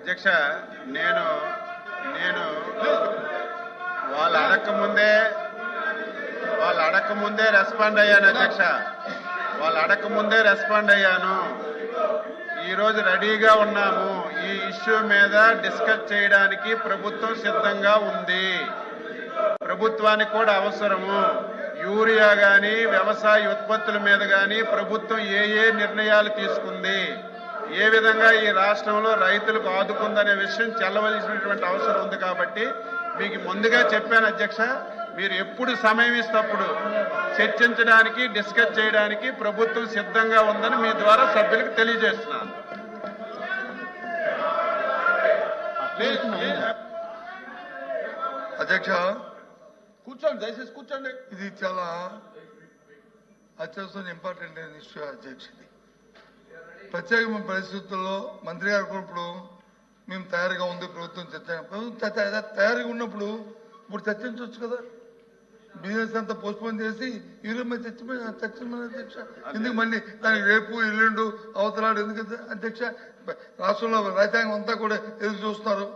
అధ్యక్ష నేను నేను వాళ్ళు అడగకముందే రెస్పాండ్ అయ్యాను అధ్యక్ష. వాళ్ళు అడగకముందే రెస్పాండ్ అయ్యాను. ఈరోజు రెడీగా ఉన్నాము. ఈ ఇష్యూ మీద డిస్కస్ చేయడానికి ప్రభుత్వం సిద్ధంగా ఉంది. ప్రభుత్వానికి కూడా అవసరము. యూరియా కానీ వ్యవసాయ ఉత్పత్తుల మీద కానీ ప్రభుత్వం ఏ నిర్ణయాలు తీసుకుంది, ఏ విధంగా ఈ రాష్ట్రంలో రైతులకు ఆదుకుందనే విషయం చెల్లవలసినటువంటి అవసరం ఉంది. కాబట్టి మీకు ముందుగా చెప్పాను అధ్యక్ష, మీరు ఎప్పుడు సమయం ఇస్తప్పుడు చర్చించడానికి డిస్కస్ చేయడానికి ప్రభుత్వం సిద్ధంగా ఉందని మీ ద్వారా సభ్యులకు తెలియజేస్తున్నాను. అధ్యక్ష కూర్చోండి, దయచేసి కూర్చోండి. ఇది చాలా అత్యవసరం ఇంపార్టెంట్ అయిన ఇష్యూ అధ్యక్ష. ప్రత్యేకమైన పరిస్థితుల్లో మంత్రి గారు కూడా ఇప్పుడు మేము తయారుగా ఉంది, ప్రభుత్వం తయారుగా ఉన్నప్పుడు ఇప్పుడు చర్చించవచ్చు కదా. బిజినెస్ అంతా పోస్ట్పోన్ చేసి ఈరోజు చర్చించమని అధ్యక్ష. ఎందుకు మళ్ళీ దానికి రేపు ఎల్లుండు అవతలాడు ఎందుకు అధ్యక్ష? రాష్ట్రంలో రైతాంగం అంతా కూడా ఎదురు చూస్తున్నారు.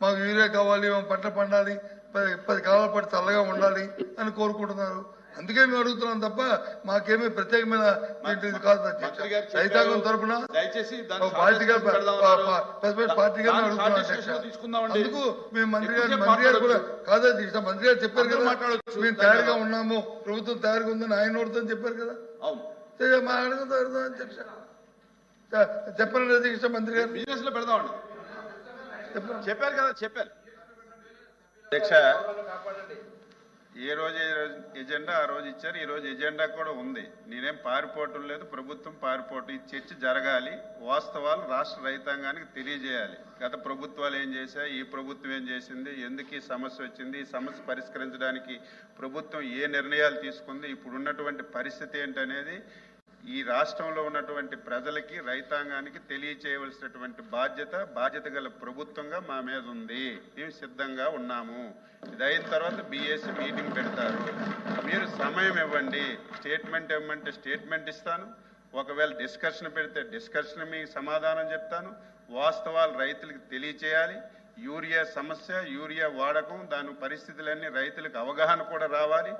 మాకు యూరియా కావాలి, పంట పండాలి, 10 కాలాల పాటు చల్లగా ఉండాలి అని కోరుకుంటున్నారు. అందుకే మేము అడుగుతున్నాం తప్ప మాకేమీ ప్రత్యేకమైన కాదు అధ్యక్ష. రైతాంగం తరఫున పార్టీగా పార్టీగా అడుగుతున్నాం అధ్యక్ష. అందుకు మేము మంత్రి గారు కూడా కాదు అధ్యక్ష. మంత్రి గారు చెప్పారు కదా, మేము తయారుగా ఉన్నాము, ప్రభుత్వం తయారుగా ఉందని ఆయన నోడుతుందని చెప్పారు కదా. మా అడుగుతాం అధ్యక్ష. చెప్పండి అధ్యక్ష. మంత్రి గారు బిజినెస్ లో పెడదామండి చెప్పారు కదా. చెప్పారు అధ్యక్ష. ఏ రోజు ఎజెండా ఆ రోజు ఇచ్చారు. ఈ రోజు ఎజెండా కూడా ఉంది. నేనేం పారిపోవటం లేదు, ప్రభుత్వం పారిపోవటం. ఈ చర్చ జరగాలి, వాస్తవాలు రాష్ట్ర రైతాంగానికి తెలియజేయాలి. గత ప్రభుత్వాలు ఏం చేశాయి, ఈ ప్రభుత్వం ఏం చేసింది, ఎందుకు ఈ సమస్య వచ్చింది, ఈ సమస్య పరిష్కరించడానికి ప్రభుత్వం ఏ నిర్ణయాలు తీసుకుంది, ఇప్పుడు ఉన్నటువంటి పరిస్థితి ఏంటనేది ఈ రాష్ట్రంలో ఉన్నటువంటి ప్రజలకి రైతాంగానికి తెలియచేయవలసినటువంటి బాధ్యత గల ప్రభుత్వంగా మా మీద ఉంది. మేము సిద్ధంగా ఉన్నాము. ఇది అయిన తర్వాత BSc మీటింగ్ పెడతారు. మీరు సమయం ఇవ్వండి. స్టేట్మెంట్ ఇవ్వమంటే స్టేట్మెంట్ ఇస్తాను. ఒకవేళ డిస్కషన్ పెడితే డిస్కషన్ మీకు సమాధానం చెప్తాను. వాస్తవాలు రైతులకు తెలియచేయాలి. యూరియా సమస్య, యూరియా వాడకం, దాని పరిస్థితులన్నీ రైతులకు అవగాహన కూడా రావాలి.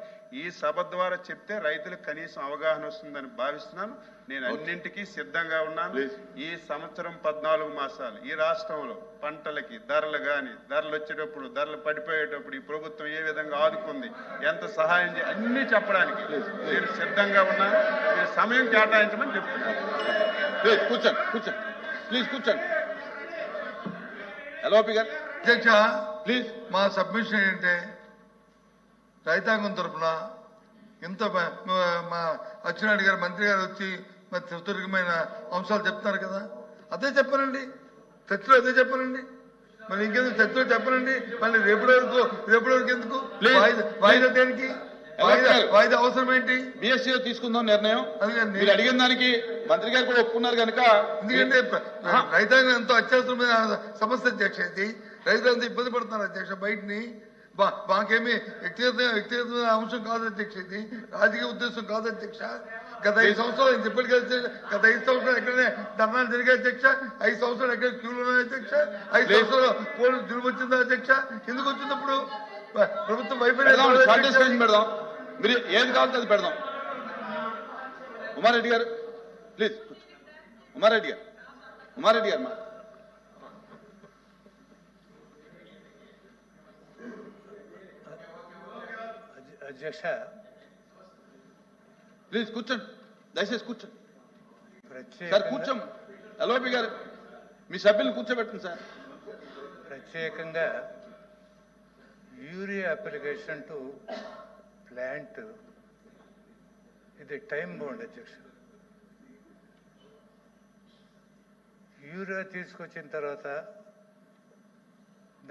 ఈ సభ ద్వారా చెప్తే రైతులకు కనీసం అవగాహన వస్తుందని భావిస్తున్నాను. నేను అన్నింటికీ సిద్ధంగా ఉన్నాను. ఈ సంవత్సరం 14 మాసాలు ఈ రాష్ట్రంలో పంటలకి ధరలు వచ్చేటప్పుడు, ధరలు పడిపోయేటప్పుడు ఈ ప్రభుత్వం ఏ విధంగా ఆదుకుంది, ఎంత సహాయం అన్నీ చెప్పడానికి నేను సిద్ధంగా ఉన్నాను. మీరు సమయం కేటాయించమని చెప్తున్నాను. కూర్చోండి ప్లీజ్ కూర్చోండి. అధ్యక్ష ప్లీజ్ మా సబ్మిషన్ ఏంటంటే రైతాంగం తరఫున ఇంత మా అచ్చెన్నాయుడు గారు మంత్రి గారు వచ్చి మరి సుదీర్ఘమైన అంశాలు చెప్తున్నారు కదా, అదే చెప్పనండి. చర్చలో అదే చెప్పనండి. మరి ఇంకెందుకు చర్చలో చెప్పనండి. మళ్ళీ రేపటి వరకు ఎందుకు వాయిదా దేనికి? వాయిదా అవసరం ఏంటి? BSc తీసుకుందాం నిర్ణయం. మీరు అడిగిన దానికి మంత్రి గారు కూడా ఒప్పుకున్నారు కనుక. ఎందుకంటే రైతాంగం ఎంతో అత్యవసరమైన సమస్య అధ్యక్ష. ఇది రైతులంతా ఇబ్బంది పడుతున్నారు అధ్యక్ష. బయటని మాకేమీ వ్యక్తిగతమైన అంశం కాదు అధ్యక్ష. ఇది రాజకీయ ఉద్దేశం కాదు అధ్యక్ష. గత 5 సంవత్సరాలు చెప్పాడు కదా, గత 5 సంవత్సరాలు ఎక్కడనే ధర్నాలు జరిగాయి అధ్యక్ష. 5 సంవత్సరాలు ఎక్కడ క్యూలు ఉన్నాయి అధ్యక్ష. 5 సంవత్సరాలు పోలీసు జులుము వచ్చిందా అధ్యక్ష? ఎందుకు వచ్చినప్పుడు ప్రభుత్వం వైఫల్యం పెడదాం. మీరు ఏది కావాలంటే అది పెడదాం. ఉమారెడ్డి గారు ప్లీజ్. ఉమారెడ్డి గారు మా అధ్యక్ష ప్లీజ్ కూర్చోండి, దయచేసి కూర్చోండి సార్. కూర్చోండి. ఎల్ఓపి గారు మీ సభ్యులను కూర్చోబెట్టండి సార్. ప్రత్యేకంగా యూరియా అప్లికేషన్ టు ప్లాంట్ ఇది టైం బౌండ్ అధ్యక్ష. యూరియా తీసుకొచ్చిన తర్వాత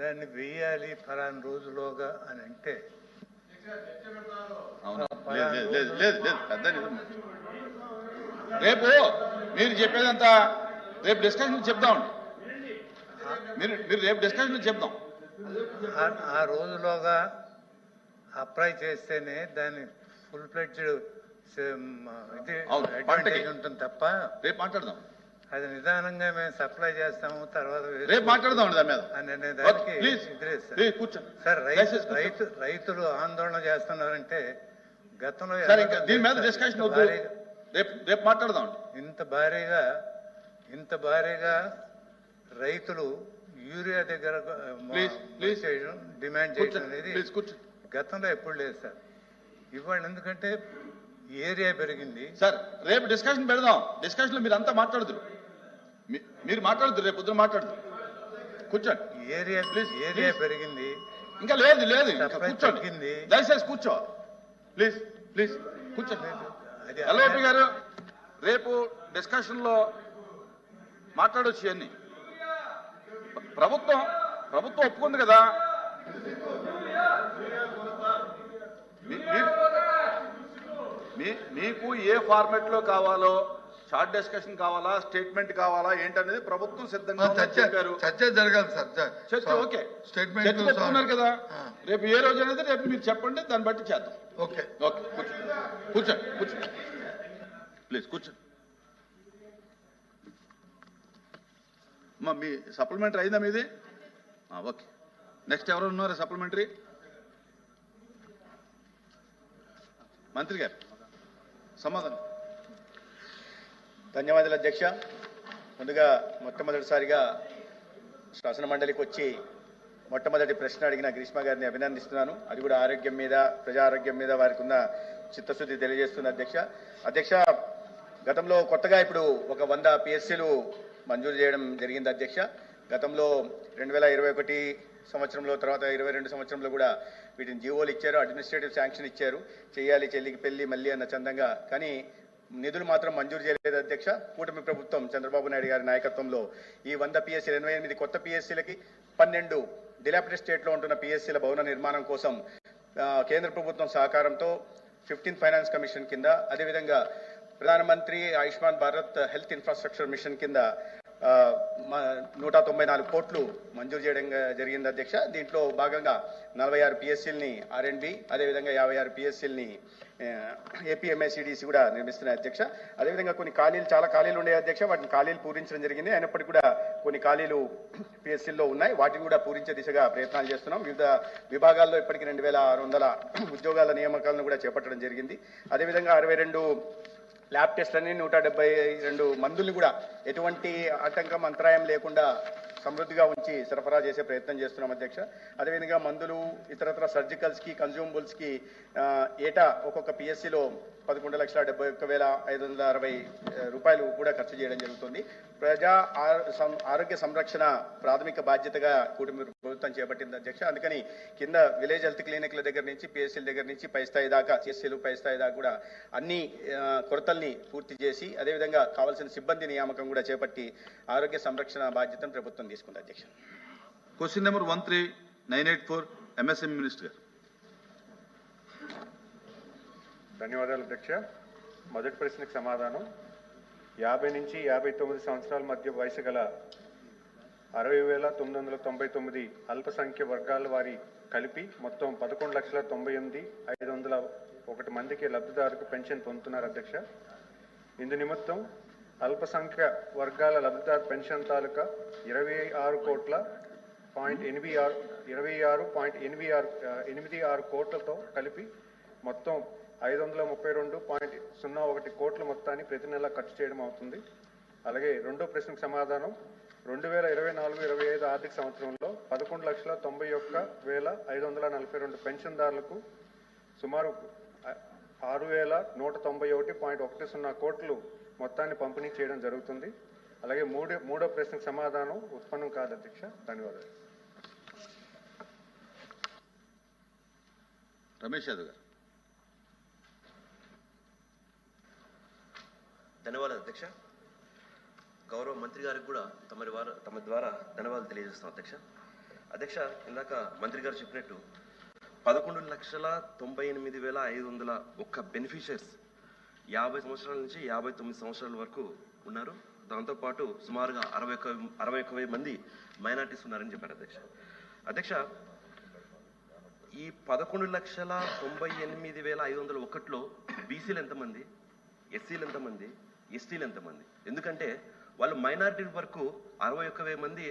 దాన్ని వేయాలి ఫలానా రోజులోగా అని అంటే రేపు మీరు చెప్పేదంతా రేపు డిస్కషన్ చెప్దామండి. మీరు రేపు డిస్కషన్ చెప్దాం. ఆ రోజులోగా అప్లై చేస్తేనే దాన్ని ఫుల్ ఫ్లెడ్జ్డ్ ఇది అడ్వాంటేజ్ ఉంటుంది తప్ప రేపు మాట్లాడదాం. అది నిదానంగా మేము సప్లై చేస్తాము తర్వాత రేపు మాట్లాడదాం దాని మీద. అనే దానికి ప్లీజ్ ఎదురేది సార్. ప్లీజ్ కూర్చోండి సార్ దయచేసి కూర్చోండి. రైతులు ఆందోళన చేస్తున్నారంటే గతంలో సార్ ఇంకా దీని మీద డిస్కషన్ వద్దు, రేపు మాట్లాడదాం. ఇంత భారీగా రైతులు యూరియా దగ్గర ప్లీజ్ చేయడం, డిమాండ్ చేయడం అనేది ప్లీజ్ కూర్చోండి. గతంలో ఎప్పుడు లేదు సార్. ఇవాళ ఎందుకంటే ఏరియా పెరిగింది సార్ రేపు డిస్కషన్ పెడదాం. డిస్కషన్ లో మీరు అంతా మాట్లాడుతురు, మీరు మాట్లాడుతురు, రేపు పొద్దున మాట్లాడుతురు. కూర్చోండి. ఏరియా పెరిగింది, ఇంకా లేదు ఇంకా సప్లై కూర్చోండి, తగ్గింది. దయచేసి కూర్చో. ప్లీజ్ ప్లీజ్ కూర్చోండి. ఎల్ఐపి గారు రేపు డిస్కషన్ లో మాట్లాడొచ్చు అన్ని. ప్రభుత్వం ఒప్పుకుంది కదా. మీకు ఏ ఫార్మెట్ లో కావాలో, షార్ట్ డిస్కషన్ కావాలా, స్టేట్మెంట్ కావాలా ఏంటనేది ప్రభుత్వం సిద్ధంగా చెప్పారు. చర్చ జరగాలి సార్. చర్చ ఓకే, స్టేట్మెంట్ చర్చ పెట్టుకున్నారు కదా. రేపు ఏ రోజు అనేది రేపు మీరు చెప్పండి, దాన్ని బట్టి చేద్దాం. ఓకే ఓకే కూర్చోండి ప్లీజ్ కూర్చోండి. మీ సప్లిమెంటరీ అయిందా మీది? ఓకే, నెక్స్ట్ ఎవరు ఉన్నారు సప్లిమెంటరీ? మంత్రి గారు సమాధానం. ధన్యవాదాలు అధ్యక్ష. ముందుగా మొట్టమొదటిసారిగా శాసన మండలికి వచ్చి మొట్టమొదటి ప్రశ్న అడిగిన గ్రీష్మ గారిని అభినందిస్తున్నాను. అది కూడా ఆరోగ్యం మీద, ప్రజా ఆరోగ్యం మీద వారికి ఉన్న చిత్తశుద్ధి తెలియజేస్తున్న అధ్యక్ష. గతంలో కొత్తగా ఇప్పుడు ఒక 100 PSCలు మంజూరు చేయడం జరిగింది అధ్యక్ష. గతంలో 2021 సంవత్సరంలో, తర్వాత 22 సంవత్సరంలో కూడా వీటిని జీవోలు ఇచ్చారు, అడ్మినిస్ట్రేటివ్ శాంక్షన్ ఇచ్చారు, చేయాలి చెల్లికి పెళ్లి మళ్ళీ అన్న చందంగా. కానీ నిధులు మాత్రం మంజూరు చేయలేదు అధ్యక్ష. కూటమి ప్రభుత్వం చంద్రబాబు నాయుడు గారి నాయకత్వంలో ఈ 100 PSCలు 88 కొత్త PSCలకి 12 డిలాపిడేట్ స్టేట్లో ఉంటున్న PSCల భవన నిర్మాణం కోసం కేంద్ర ప్రభుత్వం సహకారంతో 15th ఫైనాన్స్ కమిషన్ కింద, అదేవిధంగా ప్రధానమంత్రి Ayushman Bharat health infrastructure machine కింద 194 కోట్లు మంజూరు చేయడం జరిగింది అధ్యక్ష. దీంట్లో భాగంగా 46 PSCలని R&B, అదేవిధంగా 56 PSCలని APMICDC కూడా నిర్మిస్తున్నాయి అధ్యక్ష. అదేవిధంగా కొన్ని చాలా ఖాళీలు ఉండే అధ్యక్ష, వాటిని ఖాళీలు పూరించడం జరిగింది. అయినప్పటికీ కూడా కొన్ని ఖాళీలు PSCల్లో ఉన్నాయి, వాటిని కూడా పూరించే దిశగా ప్రయత్నాలు చేస్తున్నాం. వివిధ విభాగాల్లో ఇప్పటికీ 2600 ఉద్యోగాల నియామకాలను కూడా చేపట్టడం జరిగింది. అదేవిధంగా 62 ల్యాబ్ టెస్ట్లని, 172 మందుల్ని కూడా ఎటువంటి ఆటంకం, అంతరాయం లేకుండా సమృద్ధిగా ఉంచి సరఫరా చేసే ప్రయత్నం చేస్తున్నాం అధ్యక్ష. అదేవిధంగా మందులు, ఇతరత్ర సర్జికల్స్కి, కన్జ్యూమబుల్స్కి ఏటా ఒక్కొక్క PSCలో 11,71,560 రూపాయలు కూడా ఖర్చు చేయడం జరుగుతుంది. ప్రజా ఆరోగ్య సంరక్షణ ప్రాథమిక బాధ్యతగా కూటమి ప్రభుత్వం చేపట్టింది అధ్యక్ష. అందుకని కింద విలేజ్ హెల్త్ క్లినిక్ల దగ్గర నుంచి, PSCల దగ్గర నుంచి పై స్థాయి దాకా, CSCలు పై స్థాయి దాకా కూడా అన్ని కొరతల్ని పూర్తి చేసి, అదేవిధంగా కావాల్సిన సిబ్బంది నియామకం కూడా చేపట్టి ఆరోగ్య సంరక్షణ బాధ్యతను ప్రభుత్వం తీసుకుంది అధ్యక్ష. క్వశ్చన్ నెంబర్ 13984 MSME మినిస్టర్ గారు. ధన్యవాదాలు అధ్యక్ష. మొదటి ప్రశ్నకు సమాధానం. 50 నుంచి 59 సంవత్సరాల మధ్య వయసు గల 60,999 అల్పసంఖ్య వర్గాల వారి కలిపి మొత్తం 11,98,501 మందికి లబ్ధిదారులకు పెన్షన్ పొందుతున్నారు అధ్యక్ష. ఇందు నిమిత్తం అల్పసంఖ్య వర్గాల లబ్ధిదారు పెన్షన్ తాలూకా 26.86 కోట్లతో కలిపి మొత్తం 532.01 కోట్ల మొత్తాన్ని ప్రతి నెల ఖర్చు చేయడం అవుతుంది. అలాగే రెండో ప్రశ్నకు సమాధానం. 2024-25 ఆర్థిక సంవత్సరంలో 11,91,542 పెన్షన్దారులకు సుమారు 6,191.10 కోట్లు మొత్తాన్ని పంపిణీ చేయడం జరుగుతుంది. అలాగే మూడో ప్రశ్నకు సమాధానం ఉత్పన్నం కాదు అధ్యక్ష. ధన్యవాదాలు. రమేష్ యాదవ్ గారు. ధన్యవాదాలు అధ్యక్ష. గౌరవ మంత్రి గారికి కూడా తమ ద్వారా ధన్యవాదాలు తెలియజేస్తాం అధ్యక్ష. అధ్యక్ష, ఇందాక మంత్రి గారు చెప్పినట్టు 11,98,501 బెనిఫిషియర్స్ 50 సంవత్సరాల నుంచి 59 సంవత్సరాల వరకు ఉన్నారు. దాంతోపాటు సుమారుగా 61,000 మంది మైనార్టీస్ ఉన్నారని చెప్పారు అధ్యక్ష. అధ్యక్ష, ఈ 11,98,501లో బీసీలు ఎంతమంది, ఎస్సీలు ఎంతమంది, ఎస్టీలు ఎంతమంది? ఎందుకంటే వాళ్ళు మైనారిటీ వరకు 61,000 మంది